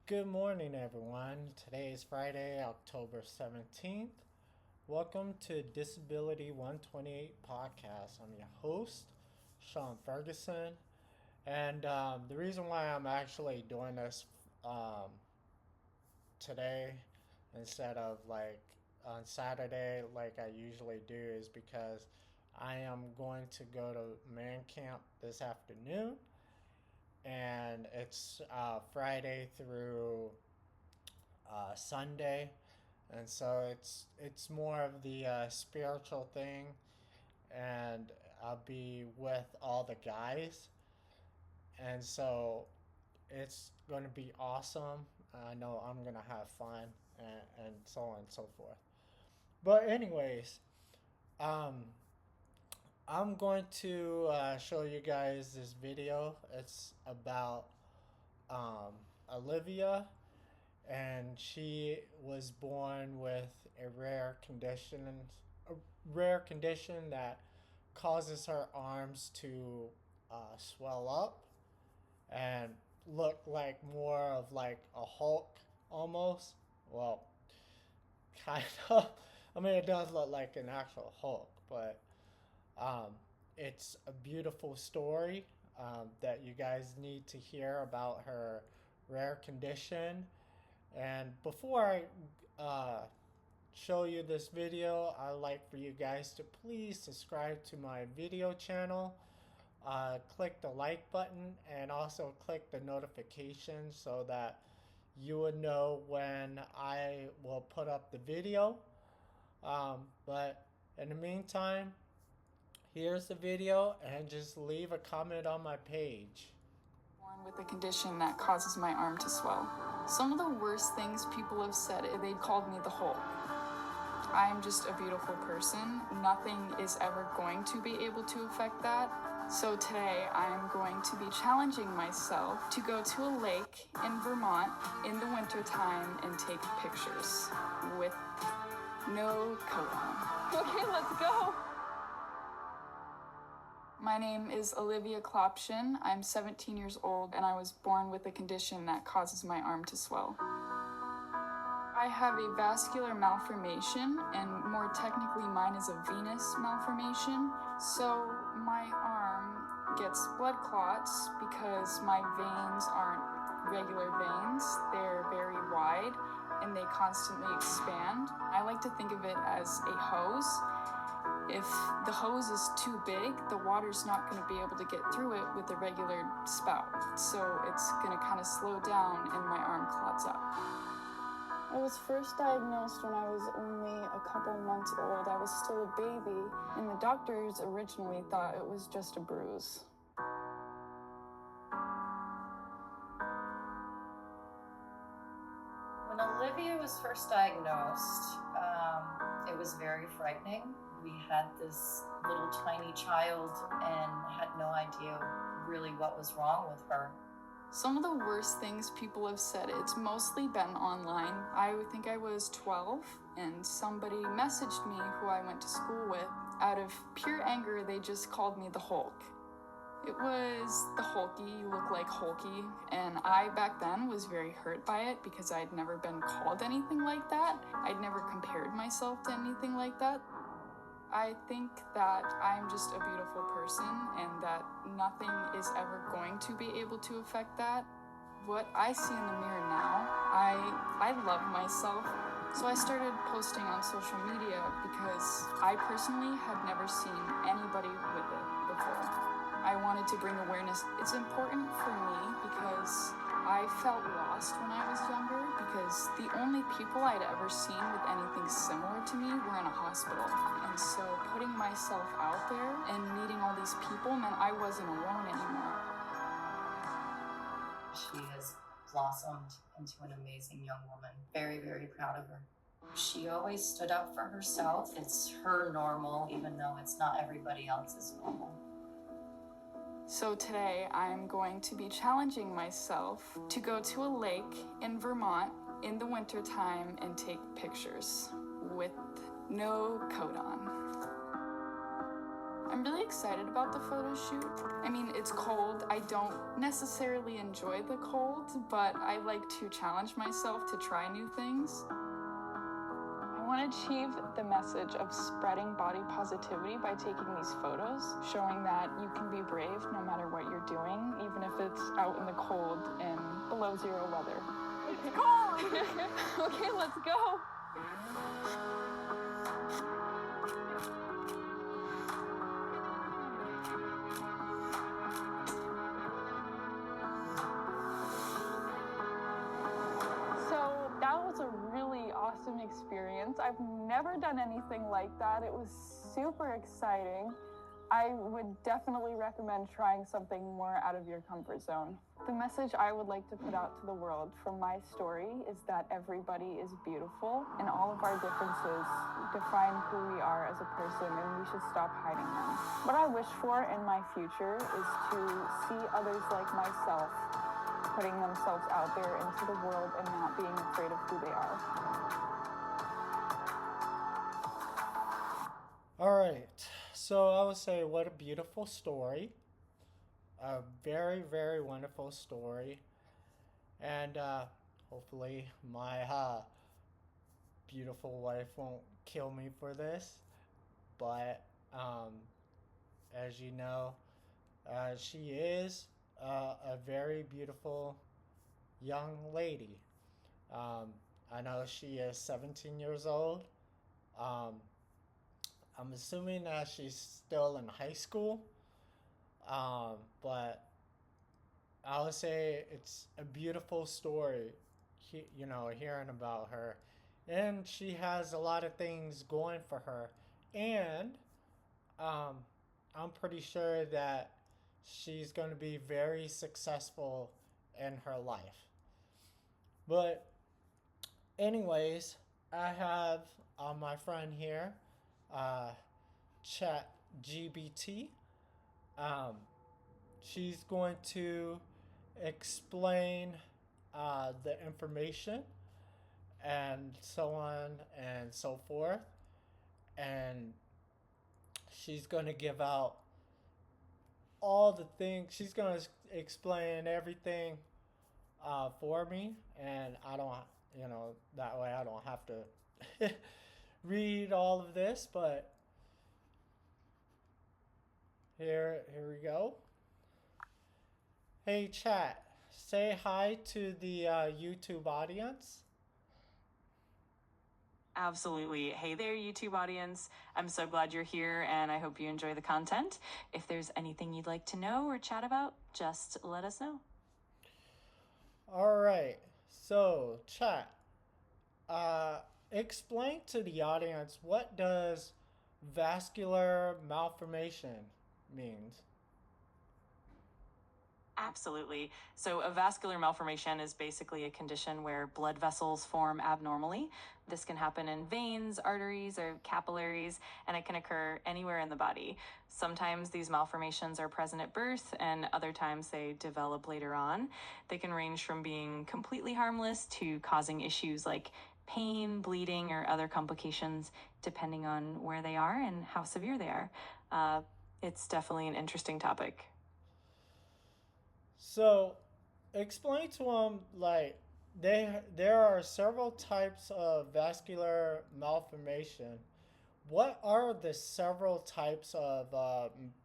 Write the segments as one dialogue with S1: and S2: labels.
S1: Good morning, everyone. Today is Friday, October 17th. Welcome to Disability 128 Podcast. I'm your host, Sean Ferguson. And the reason why I'm actually doing this um, today instead of like on Saturday, like I usually do, is because I am going to go to man camp this afternoon. And it's Friday through Sunday, and so it's more of the spiritual thing, and I'll be with all the guys, and so it's going to be awesome. I know I'm going to have fun, and so on and so forth. But anyways, um, I'm going to show you guys this video. It's about Olivia, and she was born with a rare condition that causes her arms to swell up and look like more of like a Hulk almost. Well, kind of. I mean, it does look like an actual Hulk, but um, it's a beautiful story that you guys need to hear about her rare condition. And before I show you this video, I'd like for you guys to please subscribe to my video channel. Click the like button and also click the notification so that you would know when I will put up the video. But in the meantime, here's the video and just leave a comment on my page.
S2: Born with a condition that causes my arm to swell. Some of the worst things people have said, they called me the Hulk. I'm just a beautiful person. Nothing is ever going to be able to affect that. So today I'm going to be challenging myself to go to a lake in Vermont in the wintertime and take pictures with no coat on. Okay, let's go. My name is Olivia Klopshin. I'm 17 years old and I was born with a condition that causes my arm to swell. I have a vascular malformation, and more technically mine is a venous malformation. So my arm gets blood clots because my veins aren't regular veins. They're very wide and they constantly expand. I like to think of it as a hose. If the hose is too big, the water's not going to be able to get through it with a regular spout. So it's going to kind of slow down and my arm clots up. I was first diagnosed when I was only a couple months old. I was still a baby, and the doctors originally thought it was just a bruise.
S3: When Olivia was first diagnosed, it was very frightening. We had this little tiny child and had no idea really what was wrong with her.
S2: Some of the worst things people have said, it's mostly been online. I think I was 12 and somebody messaged me who I went to school with. Out of pure anger, they just called me the Hulk. It was the Hulky, you look like Hulky, and I back then was very hurt by it because I'd never been called anything like that. I'd never compared myself to anything like that. I think that I'm just a beautiful person and that nothing is ever going to be able to affect that. What I see in the mirror now, I love myself. So I started posting on social media because I personally had never seen anybody with it before. I wanted to bring awareness. It's important for me because I felt lost when I was younger because the only people I'd ever seen with anything similar to me were in a hospital. And so putting myself out there and meeting all these people meant I wasn't alone anymore.
S3: She has blossomed into an amazing young woman. Very, very proud of her. She always stood up for herself. It's her normal, even though it's not everybody else's normal.
S2: So today I'm going to be challenging myself to go to a lake in Vermont in the wintertime and take pictures with no coat on. I'm really excited about the photo shoot. I mean, it's cold. I don't necessarily enjoy the cold, but I like to challenge myself to try new things. I want to achieve the message of spreading body positivity by taking these photos, showing that you can be brave no matter what you're doing, even if it's out in the cold and below zero weather. It's cold! Okay, let's go! So that was a really awesome experience. I've never done anything like that. It was super exciting. I would definitely recommend trying something more out of your comfort zone. The message I would like to put out to the world from my story is that everybody is beautiful and all of our differences define who we are as a person, and we should stop hiding them. What I wish for in my future is to see others like myself putting themselves out there into the world and not being afraid of who they are.
S1: All right. So I would say, what a beautiful story. A very, very wonderful story. And hopefully my beautiful wife won't kill me for this. But as you know, she is a very beautiful young lady. I know she is 17 years old. I'm assuming that she's still in high school. But I would say it's a beautiful story, hearing about her. And she has a lot of things going for her. And I'm pretty sure that she's going to be very successful in her life. But anyways, I have my friend here, Chat GBT. She's going to explain the information and so on and so forth. And she's going to give out all the things. She's going to explain everything for me. And I don't, that way I don't have to read all of this. But here we go. Hey, chat. Say hi to the YouTube audience.
S4: Absolutely. Hey there, YouTube audience. I'm so glad you're here, and I hope you enjoy the content. If there's anything you'd like to know or chat about, just let us know.
S1: All right. So, chat. Explain to the audience, what does vascular malformation means?
S4: Absolutely. So a vascular malformation is basically a condition where blood vessels form abnormally. This can happen in veins, arteries, or capillaries, and it can occur anywhere in the body. Sometimes these malformations are present at birth, and other times they develop later on. They can range from being completely harmless to causing issues like pain, bleeding, or other complications, depending on where they are and how severe they are. It's definitely an interesting topic.
S1: So, explain to them, like, there are several types of vascular malformation. What are the several types of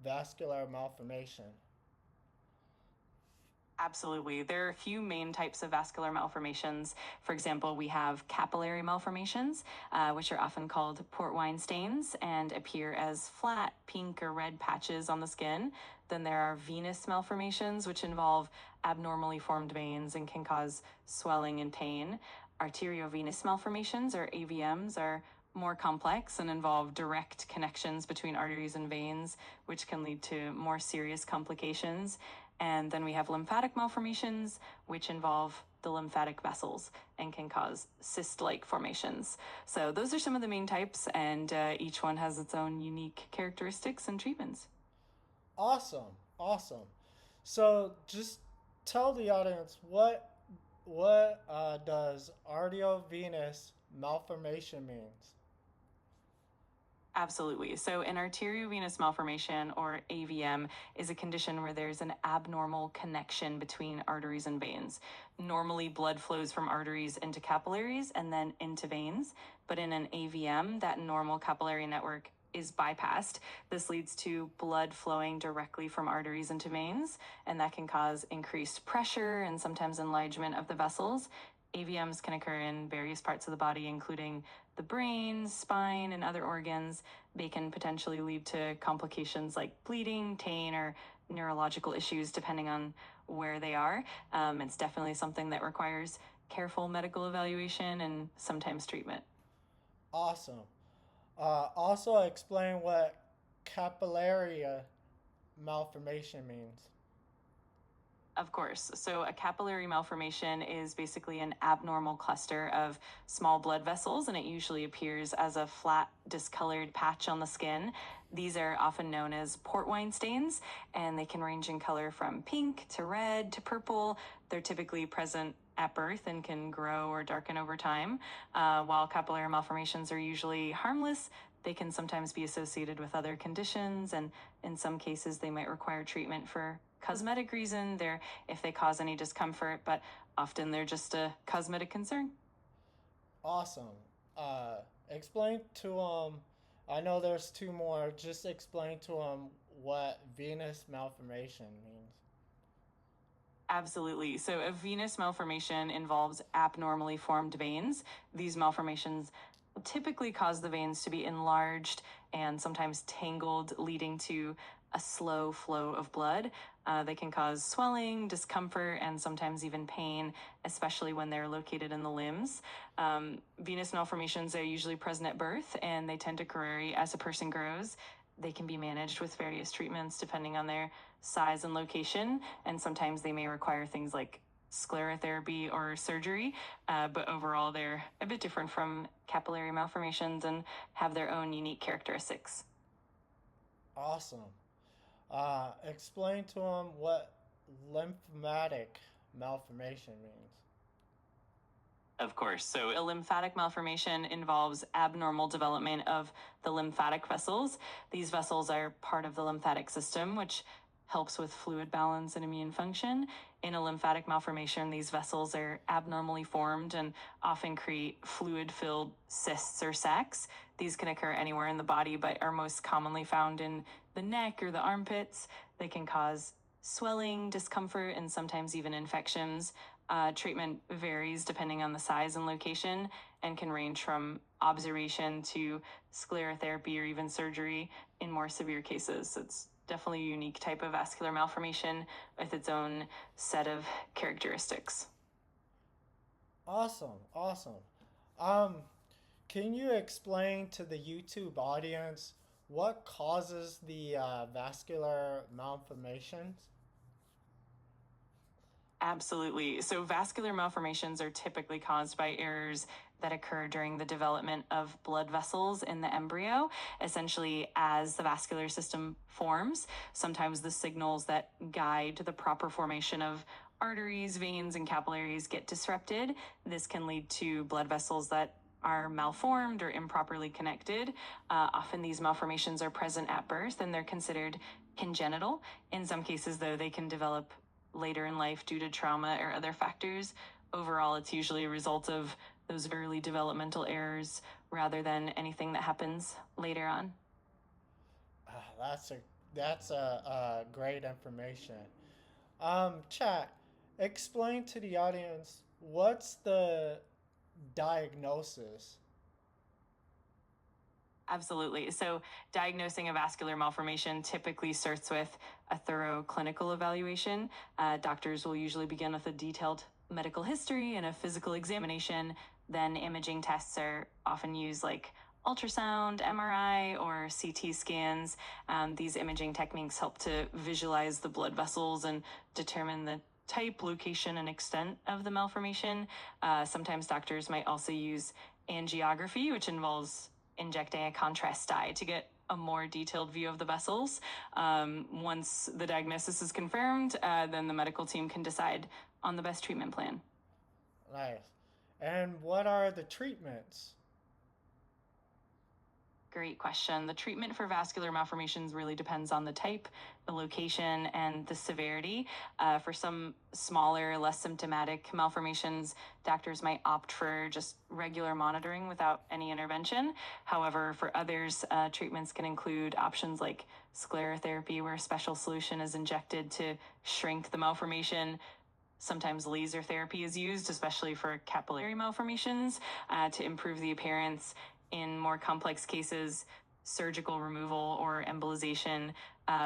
S1: vascular malformation?
S4: Absolutely. There are a few main types of vascular malformations. For example, we have capillary malformations, which are often called port wine stains and appear as flat pink or red patches on the skin. Then there are venous malformations, which involve abnormally formed veins and can cause swelling and pain. Arteriovenous malformations, or AVMs, are more complex and involve direct connections between arteries and veins, which can lead to more serious complications. And then we have lymphatic malformations, which involve the lymphatic vessels and can cause cyst-like formations. So those are some of the main types, and each one has its own unique characteristics and treatments.
S1: Awesome. So just tell the audience, what does arteriovenous malformation means?
S4: Absolutely. So, an arteriovenous malformation, or AVM, is a condition where there's an abnormal connection between arteries and veins. Normally, blood flows from arteries into capillaries and then into veins, but in an AVM, that normal capillary network is bypassed. This leads to blood flowing directly from arteries into veins, and that can cause increased pressure and sometimes enlargement of the vessels. AVMs can occur in various parts of the body, including the brain, spine, and other organs. They can potentially lead to complications like bleeding, pain, or neurological issues, depending on where they are. It's definitely something that requires careful medical evaluation and sometimes treatment.
S1: Awesome. Also, explain what capillary malformation means.
S4: Of course. So, a capillary malformation is basically an abnormal cluster of small blood vessels, and it usually appears as a flat, discolored patch on the skin. These are often known as port wine stains, and they can range in color from pink to red to purple. They're typically present at birth and can grow or darken over time. While capillary malformations are usually harmless, they can sometimes be associated with other conditions, and in some cases, they might require treatment for cosmetic reason. They're if they cause any discomfort, but often they're just a cosmetic concern.
S1: Awesome. Explain to I know there's two more. Just explain to what venous malformation means.
S4: Absolutely. So, a venous malformation involves abnormally formed veins. These malformations typically cause the veins to be enlarged and sometimes tangled, leading to a slow flow of blood. They can cause swelling, discomfort, and sometimes even pain, especially when they're located in the limbs. Venous malformations are usually present at birth, and they tend to grow as a person grows. They can be managed with various treatments depending on their size and location, and sometimes they may require things like sclerotherapy or surgery, but overall they're a bit different from capillary malformations and have their own unique characteristics.
S1: Awesome. Explain to what lymphatic malformation means.
S4: Of course. So, a lymphatic malformation involves abnormal development of the lymphatic vessels. These vessels are part of the lymphatic system, which helps with fluid balance and immune function. In a lymphatic malformation, these vessels are abnormally formed and often create fluid filled cysts or sacs. These can occur anywhere in the body, but are most commonly found in the neck or the armpits. They can cause swelling, discomfort, and sometimes even infections. Treatment varies depending on the size and location and can range from observation to sclerotherapy or even surgery in more severe cases. It's definitely a unique type of vascular malformation with its own set of characteristics.
S1: Awesome. Awesome. Um, can you explain to the YouTube audience what causes the vascular malformations?
S4: Absolutely. So, vascular malformations are typically caused by errors that occur during the development of blood vessels in the embryo. Essentially, as the vascular system forms, sometimes the signals that guide the proper formation of arteries, veins, and capillaries get disrupted. This can lead to blood vessels that are malformed or improperly connected. Often these malformations are present at birth and they're considered congenital. In some cases, though, they can develop later in life due to trauma or other factors. Overall, it's usually a result of those early developmental errors rather than anything that happens later on.
S1: That's a great information. Chat. Explain to the audience what's the diagnosis.
S4: Absolutely. So, diagnosing a vascular malformation typically starts with a thorough clinical evaluation. Doctors will usually begin with a detailed medical history and a physical examination. Then, imaging tests are often used, like ultrasound, MRI, or CT scans. These imaging techniques help to visualize the blood vessels and determine the type, location, and extent of the malformation. Sometimes doctors might also use angiography, which involves injecting a contrast dye to get a more detailed view of the vessels. Once the diagnosis is confirmed, then the medical team can decide on the best treatment plan.
S1: Nice. And what are the treatments?
S4: Great question. The treatment for vascular malformations really depends on the type, the location, and the severity. For some smaller, less symptomatic malformations, doctors might opt for just regular monitoring without any intervention. However, for others, treatments can include options like sclerotherapy, where a special solution is injected to shrink the malformation. Sometimes laser therapy is used, especially for capillary malformations, to improve the appearance. In more complex cases, surgical removal or embolization,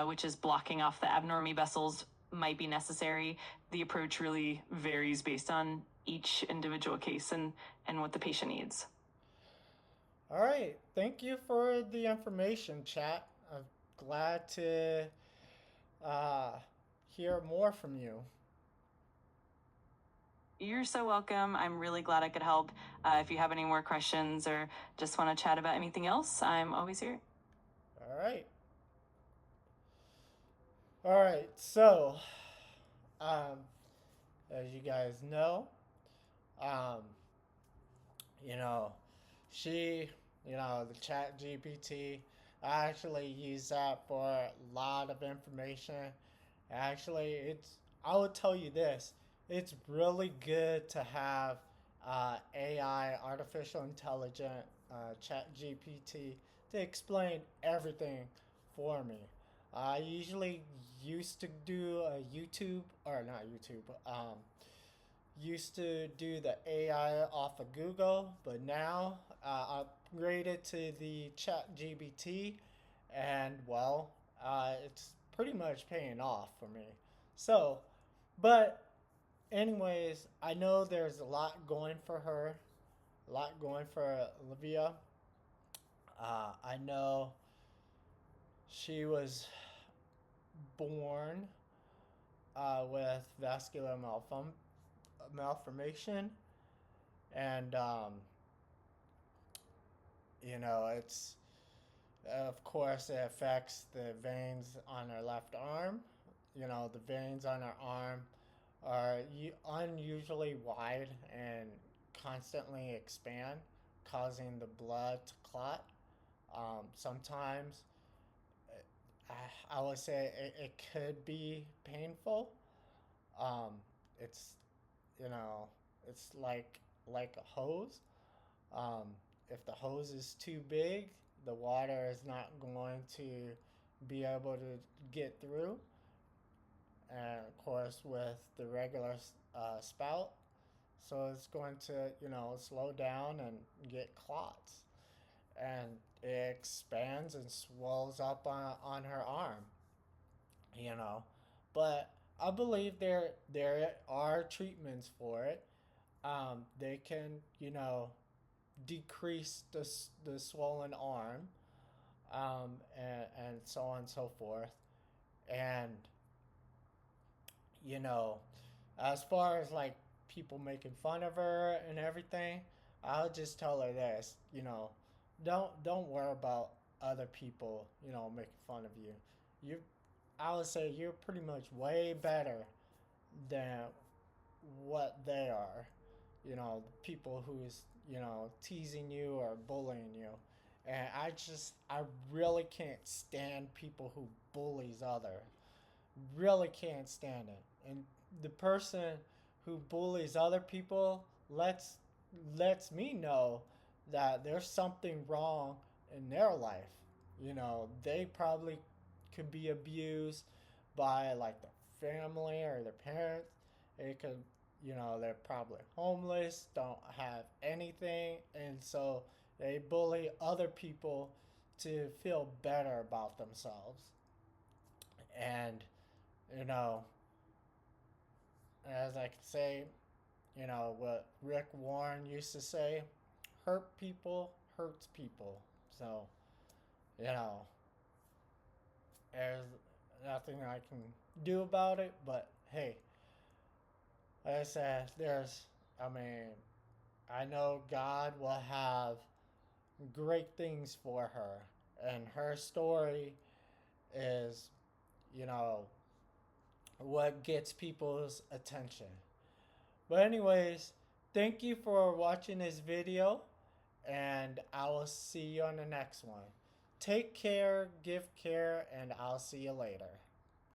S4: which is blocking off the abnormal vessels, might be necessary. The approach really varies based on each individual case and what the patient needs.
S1: All right. Thank you for the information, chat. I'm glad to uh, hear more from you.
S4: You're so welcome. I'm really glad I could help. If you have any more questions or just want to chat about anything else, I'm always here.
S1: All right. All right. So, as you guys know, um, you know, the chat GPT, I actually use that for a lot of information. Actually, I would tell you this, it's really good to have AI, artificial intelligent chat GPT, to explain everything for me. I usually used to do a YouTube, or not YouTube, used to do the AI off of Google, but now upgraded to the Chat GBT, and well, it's pretty much paying off for me. So, but anyways, I know there's a lot going for her, a lot going for Olivia. I know she was born with vascular malformation, and it's of course it affects the veins on her left arm. The veins on her arm are unusually wide and constantly expand, causing the blood to clot. Sometimes I would say it could be painful. Um, it's it's like a hose. Um, if the hose is too big, the water is not going to be able to get through. And of course, with the regular spout, so it's going to slow down and get clots, and it expands and swells up on her arm. you know. But I believe there are treatments for it. They can, decrease the swollen arm, and so on and so forth. And, you know, as far as like people making fun of her and everything, I'll just tell her this, don't worry about other people, making fun of you. You I would say you're pretty much way better than what they are. People who's, teasing you or bullying you. And I really can't stand people who bullies others. Really can't stand it. And the person who bullies other people lets me know that there's something wrong in their life. They probably could be abused by like their family or their parents. It could, they're probably homeless, don't have anything, and so they bully other people to feel better about themselves. And, you know, as I could say, what Rick Warren used to say, hurt people hurts people. So, you know, there's nothing I can do about it, but hey, like I said, I know God will have great things for her, and her story is, you know, what gets people's attention. But anyways, thank you for watching this video, and I will see you on the next one. Take care, give care, and I'll see you later.